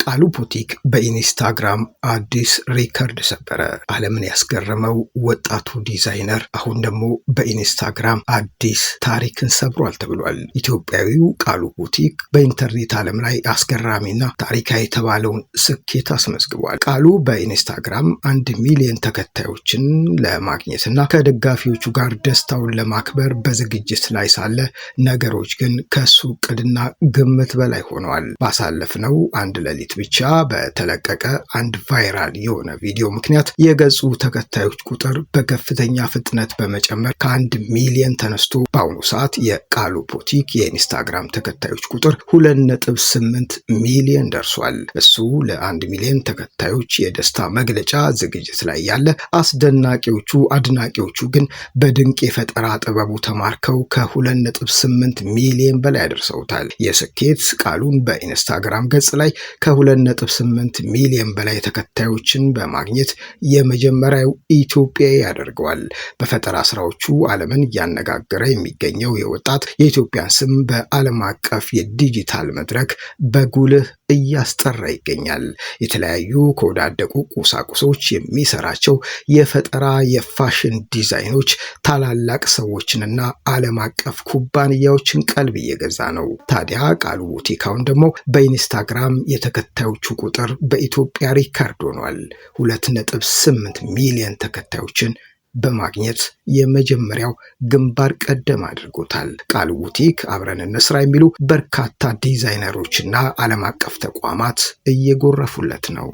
ቃሉ ቡቲክ በኢንስታግራም አዲስ ሪከርድ ሰበረ። ዓለምን ያስገረመው ወጣቱ ዲዛይነር አሁን ደግሞ በኢንስታግራም አዲስ ታሪክን ሰብሯል ተብሏል። ኢትዮጵያዊው ቃሉ ቡቲክ በኢንተርኔት ዓለም ላይ አስገራሚና ታሪካዊ የተባለውን ስኬት አስመዝግቧል። ቃሉ በኢንስታግራም 1 ሚሊዮን ተከታዮችን ለማግኘትና ከደጋፊዎቹ ጋር ደስታውን ለማክበር በዝግጅት ላይ ሳለ ነገሮች ግን ከሱ ዕቅድና ግምት በላይ ሆነዋል። ባሳለፍነው አንድ ሌሊት ብቻ በተለቀቀ አንድ ቫይራል የሆነ ቪዲዮ ምክንያት የገጹ ተከታዮች ቁጥር በከፍተኛ ፍጥነት በመጨመር ከ1 ሚሊዮን ተነስቶ በአሁኑ ሰዓት የቃሉ ቡቲክ የኢንስታግራም ተከታዮች ቁጥር 2.8 ሚሊዮን ደርሷል። እሱ ለ1 ሚሊዮን ተከታዮች የደስታ መግለጫ ዝግጅት ላይ ያለ፣ አስደናቂዎቹ አድናቂዎቹ ግን በድንቅ የፈጠራ ጥበቡ ተማርከው ከ2.8 ሚሊዮን በላይ አድርሰውታል። የስኬት ቃሉን በኢንስታግራም ገጽ ላይ ከ2.8 ሚሊዮን በላይ ተከታዮችን በማግኘት የመጀመሪያው ኢትዮጵያዊ ያደርገዋል። በፈጠራ ስራዎቹ ዓለምን እያነጋገረ የሚገኘው የወጣት የኢትዮጵያን ስም በዓለም አቀፍ የዲጂታል መድረክ በጉልህ እያስጠራ ይገኛል። የተለያዩ ከወዳደቁ ቁሳቁሶች የሚሰራቸው የፈጠራ የፋሽን ዲዛይኖች ታላላቅ ሰዎችንና ዓለም አቀፍ ኩባንያዎችን ቀልብ እየገዛ ነው። ታዲያ ቃሉ ቡቲክ አሁን ደግሞ በኢንስታግራም የተከታዮቹ ቁጥር በኢትዮጵያ ሪከርድ ሆኗል። 2.8 ሚሊዮን ተከታዮችን በማግኘት የመጀመሪያው ግንባር ቀደም አድርጎታል። ቃሉ ቡቲክ አብረን እንስራ የሚሉ በርካታ ዲዛይነሮችና ዓለም አቀፍ ተቋማት እየጎረፉለት ነው።